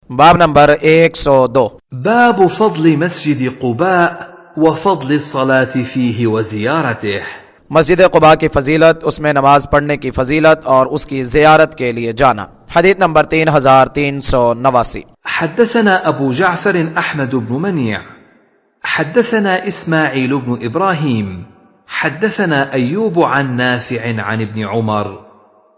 बाब नंबर 102। باب فضل مسجد قباء وفضل الصلاة فيه وزيارته। मस्जिद क़ुबा की फजीलत, उसमें नमाज पढ़ने की फजीलत और उसकी ज़ियारत के लिए जाना। हदीस नंबर 3389। حدثنا أبو جعفر أحمد بن منيع حدثنا إسماعيل بن إبراهيم حدثنا أيوب عن نافع عن ابن عمر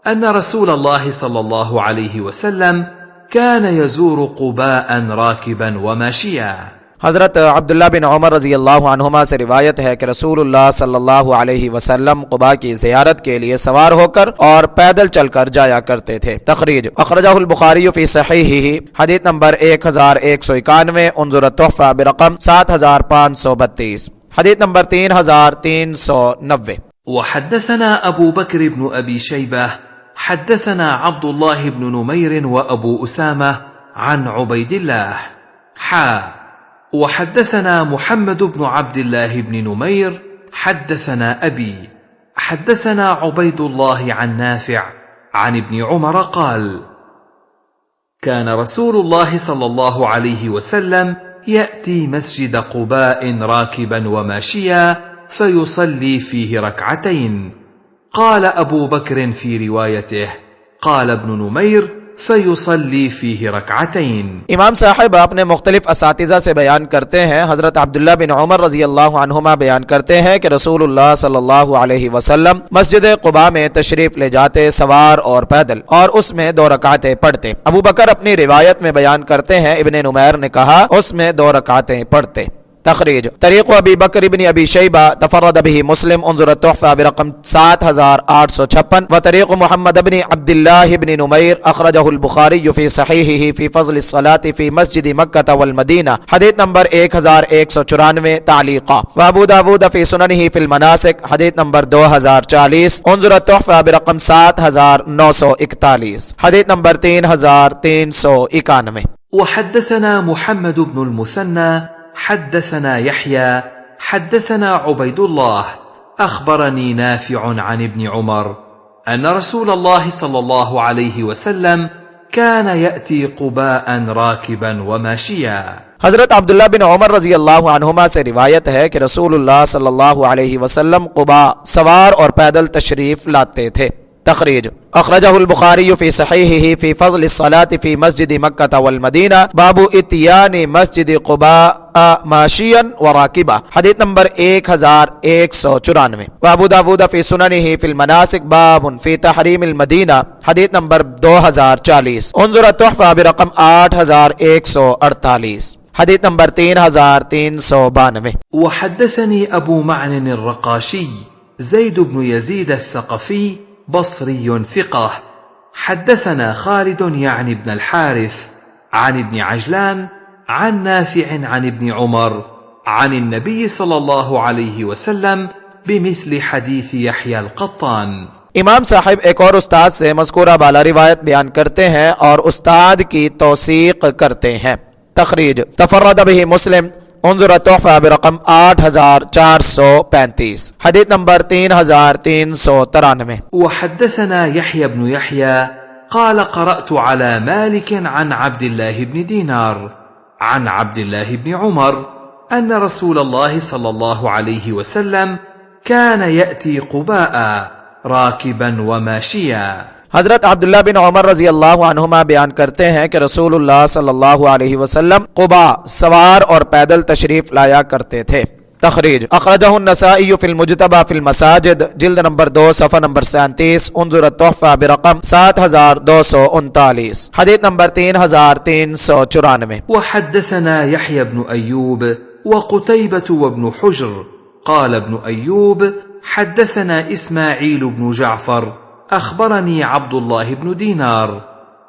أن رسول الله صلى الله عليه وسلم كان يزور قباء راكبا وماشيا। हज़रत अब्दुल्ला बिन उमर रज़ी अल्लाहु अन्हुमा से रिवायत है कि रसूलुल्लाह सल्लल्लाहु अलैहि वसल्लम क़ुबा की ज़ियारत के लिए सवार होकर और पैदल चलकर जाया करते थे। तख़रीज अख़रजहुल बुखारी फ़ी सहीहिही हदीस नंबर 1191। उन्ज़ुर तुहफ़ा बिरक़म 7532। हदीस नंबर 3390। वहद्दसना अबू बकर इब्न अबी शैबह हद्दसना अब्दुल्लाह इब्न नुमैर व अबू उसामा अन उबैदिल्लाह وحدثنا محمد بن عبد الله بن نمير حدثنا أبي حدثنا عبيد الله عن نافع عن ابن عمر قال كان رسول الله صلى الله عليه وسلم يأتي مسجد قباء راكبا وماشيا فيصلي فيه ركعتين. قال أبو بكر في روايته قال ابن نمير फ़युसल्ली फ़ीही रकअतैन। इमाम साहब अपने मुख्तलिफ असातिज़ा से बयान करते हैं, हज़रत अब्दुल्ला बिन उमर रज़ी अल्लाहु अन्हुमा बयान करते हैं कि रसूलुल्लाह सल्लल्लाहु अलैहि वसल्लम मस्जिद क़ुबा में तशरीफ़ ले जाते सवार और पैदल, और उसमें 2 रकातें पढ़ते। अबू बकर अपनी रिवायत में बयान करते हैं, इब्ने नुमैर ने कहा उसमें 2 रकातें पढ़ते। तखरीज तरीक़ अबी बकर इब्न अबी शैबा तफर्रद बिही मुस्लिम उन्ज़ुर तुहफ़ा बिरक़म 7856 व तरीक़ मुहम्मद इब्न अब्दुल्लाह इब्न नुमैर अख़रजहुल बुखारी फ़ी सहीहिही फ़ी फ़ज़्ल अस्सलाति फ़ी मस्जिद मक्का वल मदीना हदीस नंबर 1194 तालीक़ा व अबू दाऊद फ़ी सुननिही फ़िल मनासिक हदीस नंबर 2040 उन्ज़ुर तुहफ़ा बिरक़म 7941 हदीस नंबर 3391। वहद्दसना मुहम्मद इब्न अल-मुसन्ना حدثنا يحيى حدثنا عبيد الله أخبرني نافع عن ابن عمر أن رسول الله صلى الله عليه وسلم كان يأتي قباء راكبا وماشيا। हज़रत अब्दुल्ला बिन उमर रज़ी अल्लाहु अन्हुमा से रिवायत है कि रसूलुल्लाह सल्लल्लाहु अलैहि वसल्लम क़ुबा सवार और पैदल तशरीफ़ लाते थे। तखरीज अख़रजहुल बुखारी फ़ी सहीहिही फ़ी फ़ज़्ल अस्सलाति फ़ी मस्जिद मक्का वल मदीना बाबू इत्यानी मस्जिद क़ुबा माशियन व राकिबा हदीस नंबर 1194 व अबू दाऊद फ़ी सुननिही फ़िल मनासिक बाबुन फ़ी तहरीमिल मदीना हदीस नंबर 2040 उन्ज़ुर तुहफ़ा बिरक़म 8148 हदीस नंबर 3392। वहद्दसनी अबू मअन अर्रक़ाशी ज़ैद बिन यज़ीद अल-थक़फ़ी बصري ثقة حدثنا خالد يعني ابن الحارث عن ابن عجلان عن نافع عن ابن عمر عن النبي صلى الله عليه وسلم بمثل حديث يحيى القطان। इमाम साहिब एक और उस्ताद से मज़कूरा बाला रिवायत बयान करते हैं और उस्ताद की तौसीक करते हैं। तखरीज तफर्रद बिही मुस्लिम उन्ज़ुर तुहफ़ा बिरक़म 8435 हदीस नंबर 3393। वहद्दसना यहया इब्न यहया قال قرأت على مالك عن عبد الله بن دينار عن عبد الله بن عمر أن رسول الله صلى الله عليه وسلم كان يأتي قباء راكبا وماشيا। हज़रत अब्दुल्ला बिन उमर रज़ी अल्लाहु अन्हुमा बयान करते हैं कि रसूलुल्लाह सल्लल्लाहु अलैहि वसल्लम क़ुबा सवार और पैदल तशरीफ़ लाया करते थे। तखरीज अख़रजहु नसाई फ़िल मुज्तबा फ़िल मसाजिद जिल्द नंबर 2 सफ़ा नंबर 37 उन्ज़ुर तुहफ़ा बिरक़म 7239 हदीस नंबर 3394। वहद्दसना यहया इब्न अय्यूब व क़ुतैबह व इब्न हुज्र क़ाल इब्न अय्यूब हद्दसना इस्माईल इब्न जअफ़र أخبرني عبد الله بن دينار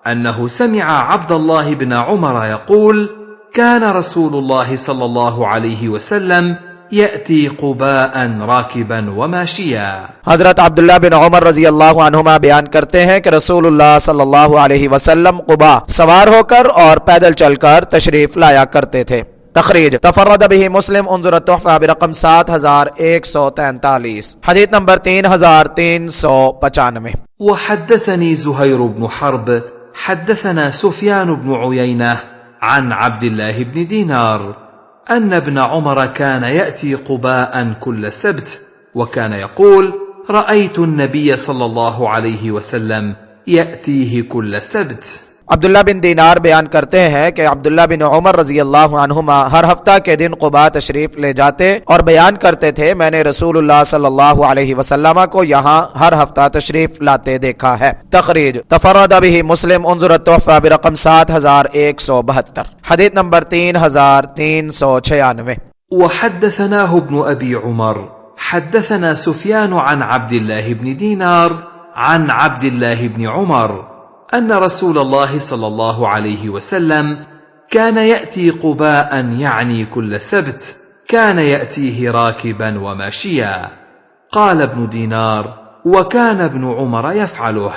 أنه سمع عبد الله بن عمر يقول كان رسول الله صلى الله عليه وسلم يأتي قباء راكبا وماشيا। हज़रत अब्दुल्ला बिन उमर रज़ी अल्लाहु अन्हुमा बयान करते हैं कि रसूलुल्लाह सल्लल्लाहु अलैहि वसल्लम क़ुबा सवार होकर और पैदल चलकर तशरीफ़ लाया करते थे। तखरीज तफर्रद बिही मुस्लिम उन्ज़ुर तुहफ़ा बिरक़म 7143 हदीस नंबर 3395। वहद्दसनी ज़ुहैर बिन हर्ब हद्दसना सुफ़यान बिन उयैनह عن عبد الله بن دينار أن ابن عمر كان يأتي قباء كل سبت، وكان يقول: رأيت النبي صلى الله عليه وسلم يأتيه كل سبت. अब्दुल्ला बिन दीनार बयान करते हैं कि अब्दुल्ला बिन उमर रजी अल्लाह अन्हुमा हर हफ्ता के दिन कुबा तशरीफ ले जाते और बयान करते थे, मैंने रसूलुल्लाह सल्लल्लाहु अलैहि वसल्लम को यहाँ हर हफ्ता तशरीफ लाते देखा है। तखरीज तफर्रद बिही मुस्लिम उन्जुर तोहफा बिरकम 7172, हदीस नंबर 3396। وحدثناه ابن أبي عمر حدثنا سفيان عن عبد الله بن دينار عن عبد الله بن عمر أن رسول الله صلى الله عليه وسلم كان يأتي قباء يعني كل سبت، كان يأتيه راكبا وماشيا. قال ابن دينار: وكان ابن عمر يفعله.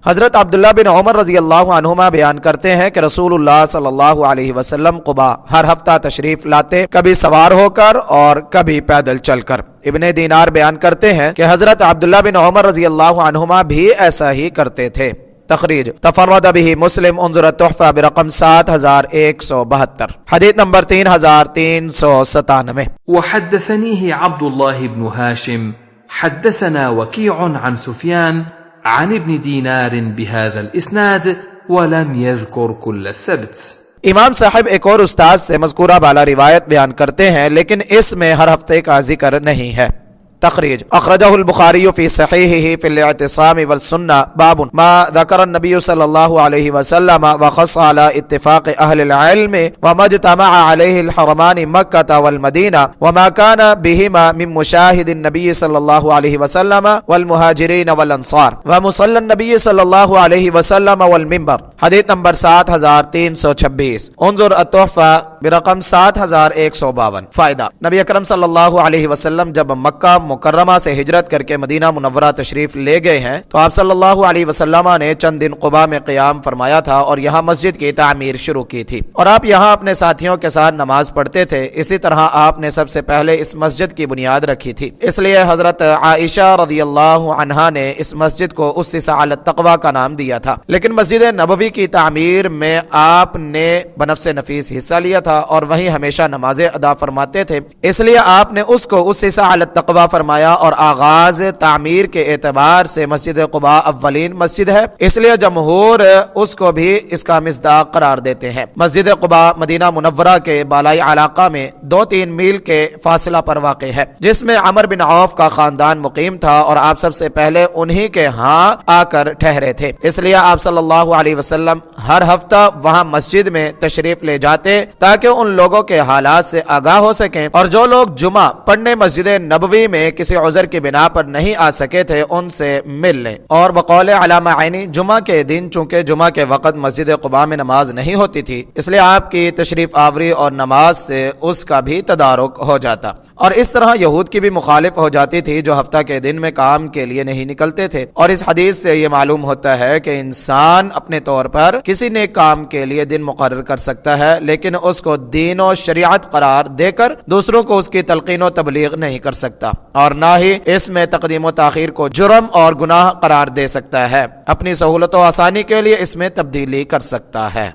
हजरत अब्दुल्ला बिन उमर रजी अल्लाह अन्हुमा बयान करते हैं कि रसूलुल्लाह सल्लल्लाहु अलैहि वसल्लम कुबा हर हफ्ता तशरीफ लाते, कभी सवार होकर और कभी पैदल चलकर। इब्ने दीनार बयान करते हैं कि हजरत अब्दुल्ला बिन उमर रजी अल्लाह अन्हुमा भी ऐसा ही करते थे। तखरीज तफर्रद बिही मुस्लिम उन्जुर तोहफा बिरकम 7172, हदीस नंबर 3397। وحدثنيه عبد الله بن هاشم حدثنا وكيع عن سفيان عن ابن دينار بهذا الإسناد ولم يذكر كل السبت। इमाम साहब एक और उस्ताद से मज़कूरा बाला रिवायत बयान करते हैं, लेकिन इसमें हर हफ्ते का जिक्र नहीं है। तखरीज अखरजहुल बुखारी फी सहीहिही फिल इतिसाम वल सुन्ना बाबुन मा ज़करन नबी सल्लल्लाहु अलैहि वसल्लम व खस्स अला इत्तिफाक़ अहलिल इल्म व मजतमा अलैहिल हरमान मक्का वल मदीना व मा काना बिहिमा मिन मुशाहिदिन नबी सल्लल्लाहु अलैहि वसल्लम वल मुहाजिरीन वल अंसार व मुसल्लन नबी सल्लल्लाहु अलैहि वसल्लम वल मिंबर, हदीस नंबर 7326। उन्जुर अत-तोहफा बिरकम 7152। फायदा, नबी अकरम सल्लल्लाहु अलैहि वसल्लम जब मक्का मुकर्रमा से हिजरत करके मदीना मुनव्वरा तशरीफ ले गए हैं तो आप सल्लल्लाहु अलैहि वसल्लम ने चंद दिन कुबा में क़याम फरमाया था और यहाँ मस्जिद की तामीर शुरू की थी और आप यहाँ अपने साथियों के साथ नमाज पढ़ते थे। इसी तरह आपने सबसे पहले इस मस्जिद की बुनियाद रखी थी, इसलिए हजरत आयशा रज़ियल्लाहु अन्हा ने इस मस्जिद को उस्सिसा अला तक़वा का नाम दिया था। लेकिन मस्जिद नबवी की तामीर में आपने बनफ्से नफीस हिस्सा लिया था और वहीं हमेशा नमाजें अदा फरमाते थे, इसलिए आपने उसको उस्सिसा अला तक़वा फरमाया और आगाज तामीर के एतबार से मस्जिद कुबा अव्वलीन मस्जिद है, इसलिए जमहूर उसको भी इसका मिस्दाक करार देते हैं। मस्जिद कुबा मदीना मुनव्वरा के बालाई इलाका में 2-3 मील के फासला पर वाक़ है, जिसमें अमर बिन औफ का खानदान मुकीम था और आप सबसे पहले उन्हीं के यहाँ आकर ठहरे थे। इसलिए आप सल्लल्लाहु अलैहि वसल्लम हर हफ्ता वहाँ मस्जिद में तशरीफ ले जाते ताकि उन लोगों के हालात से आगाह हो सकें और जो लोग जुमा पढ़ने मस्जिद नबवी में किसी उज़र की बिना पर नहीं आ सके थे उनसे मिल लें। और बकौल अलामा आइनी जुमा के दिन चूंकि जुमा के वक़्त मस्जिद कुबा में नमाज नहीं होती थी, इसलिए आपकी तशरीफ आवरी और नमाज से उसका भी तदारुक हो जाता और इस तरह यहूद की भी मुखालिफ हो जाती थी जो हफ्ता के दिन में काम के लिए नहीं निकलते थे। और इस हदीस से ये मालूम होता है कि इंसान अपने तौर पर किसी ने काम के लिए दिन मुकर्रर कर सकता है, लेकिन उसको दीन और शरीयत करार देकर दूसरों को उसकी तलकीन और तबलीग नहीं कर सकता और ना ही इसमें तकदीम व ताखीर को जुर्म और गुनाह करार दे सकता है। अपनी सहूलत और आसानी के लिए इसमें तब्दीली कर सकता है।